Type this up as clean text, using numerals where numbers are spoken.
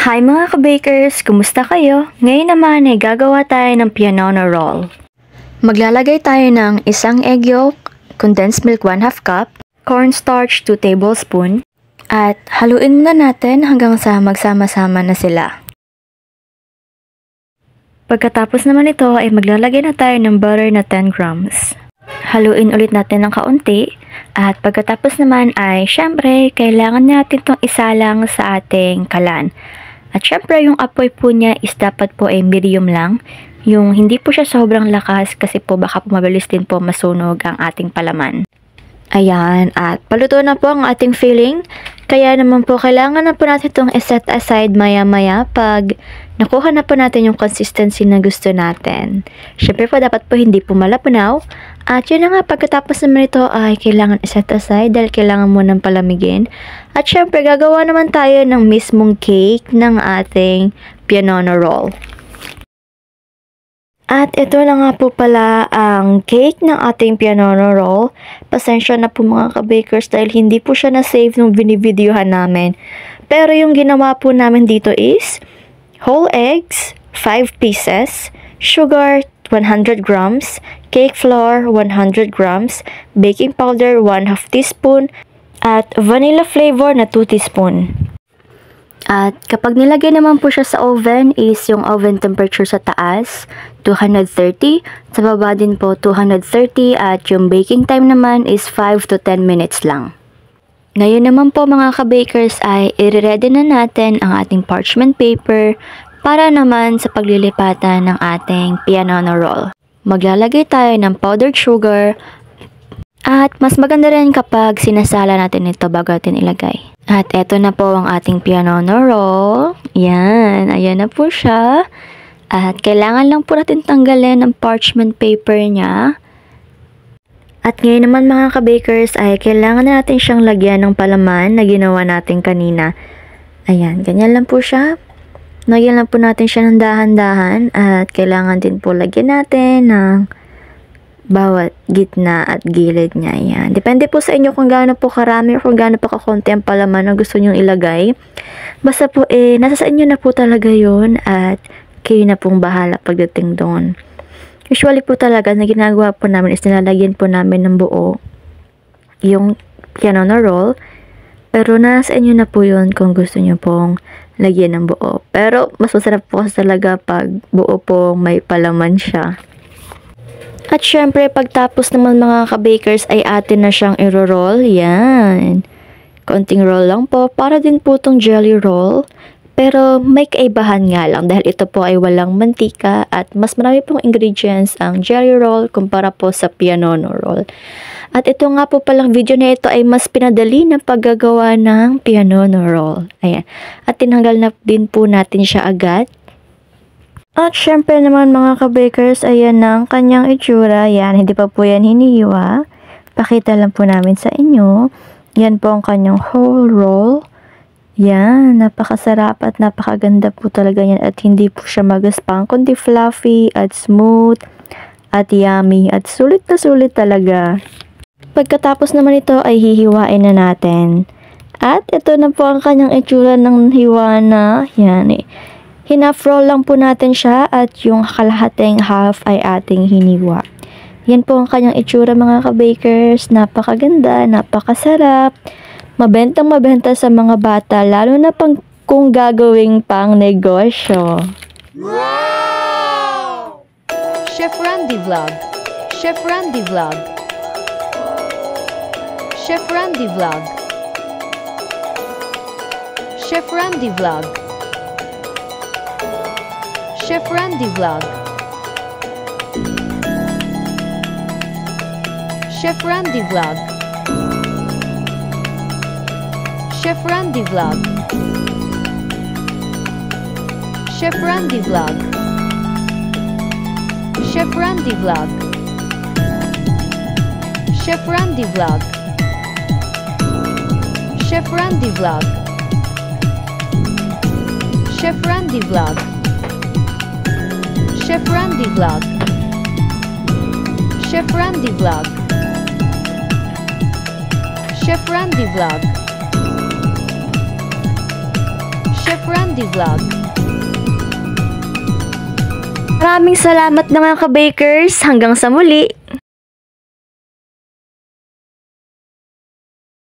Hi mga ka-bakers! Kumusta kayo? Ngayon naman ay gagawa tayo ng pianono roll. Maglalagay tayo ng isang egg yolk, condensed milk 1/2 cup, cornstarch 2 tablespoon, at haluin muna natin hanggang sa magsama-sama na sila. Pagkatapos naman ito ay maglalagay na tayo ng butter na 10 grams. Haluin ulit natin ng kaunti at pagkatapos naman ay syempre kailangan natin itong isalang sa ating kalan. At syempre yung apoy po niya is dapat po ay medium lang. Yung hindi po siya sobrang lakas kasi po baka po mabilis din po masunog ang ating palaman. Ayan, at paluto na po ang ating filling. Kaya naman po kailangan na po natin itong iset aside maya-maya pag nakuha na po natin yung consistency na gusto natin. Syempre po dapat po hindi po malapunaw. At yun na nga, pagkatapos naman ito ay kailangan iset aside dahil kailangan mo nang palamigin. At syempre gagawa naman tayo ng mismong cake ng ating pianono roll. At ito na nga po pala ang cake ng ating pianono roll. Pasensya na po mga ka-bakers dahil hindi po siya na-save nung binivideohan namin. Pero yung ginawa po namin dito is whole eggs, 5 pieces, sugar, 100 grams, cake flour, 100 grams, baking powder, 1/2 teaspoon, at vanilla flavor na 2 teaspoon. At kapag nilagay naman po siya sa oven is yung oven temperature sa taas, 230, sa baba din po 230 at yung baking time naman is 5 to 10 minutes lang. Ngayon naman po mga ka-bakers ay i-ready na natin ang ating parchment paper para naman sa paglilipatan ng ating pianono roll. Maglalagay tayo ng powdered sugar at mas maganda rin kapag sinasala natin ito bago natin ilagay. At eto na po ang ating pianono roll. Yan, ayan na po siya. At kailangan lang po natin tanggalin ang parchment paper niya. At ngayon naman mga ka-bakers ay kailangan na natin siyang lagyan ng palaman na ginawa natin kanina. Ayan, ganyan lang po siya. Lagyan lang po natin siya ng dahan-dahan at kailangan din po lagyan natin ng bawat gitna at gilid niya. Ayan. Depende po sa inyo kung gaano po karami o kung gaano po kakunti ang palaman na gusto nyong ilagay. Basta po nasa sa inyo na po talaga yun at kayo na pong bahala pagdating doon. Usually po talaga na ginagawa po namin is nilalagyan po namin ng buo yung pianono roll. Pero nasa inyo na po yun kung gusto nyo pong lagyan ng buo. Pero mas masarap po kasi talaga pag buo po may palaman siya. At syempre, pagtapos naman mga ka-bakers ay atin na siyang i-roll. Yan. Konting roll lang po. Para din po itong jelly roll. Pero may kaibahan nga lang dahil ito po ay walang mantika at mas marami pong ingredients ang jelly roll kumpara po sa pianono roll. At ito nga po palang video na ito ay mas pinadali ng paggagawa ng pianono roll. Ayan. At tinanggal na din po natin siya agad. At syempre naman mga ka-bakers, ayan na ang kanyang itsura. Yan, hindi pa po yan hinihiwa. Pakita lang po namin sa inyo. Yan po ang kanyang whole roll. Yan, napakasarap at napakaganda po talaga yan. At hindi po siya magaspang, kundi fluffy at smooth at yummy. At sulit na sulit talaga. Pagkatapos naman ito ay hihiwain na natin. At ito na po ang kanyang itsura ng hiwa na. Yan eh. Hinaf roll lang po natin siya at yung kalahating half ay ating hiniwa. Yan po ang kanyang itsura mga ka-bakers. Napakaganda, napakasarap. Mabentang mabenta sa mga bata lalo na pang kung gagawing pang negosyo. Wow! Chef Randy Vlog. Chef Randy Vlog. Chef Randy Vlog. Chef Randy Vlog. Chef Randy Vlog. Chef Randy Vlog. Chef Randy Vlog. Chef Randy Vlog. Chef Randy Vlog. Chef Randy Vlog. Chef Randy Vlog. Chef Randy Vlog. Chef Randy Vlog. Chef Randy Vlog. Chef Randy Vlog. Chef Randy Vlog. Maraming salamat na mga ka-bakers. Hanggang sa muli!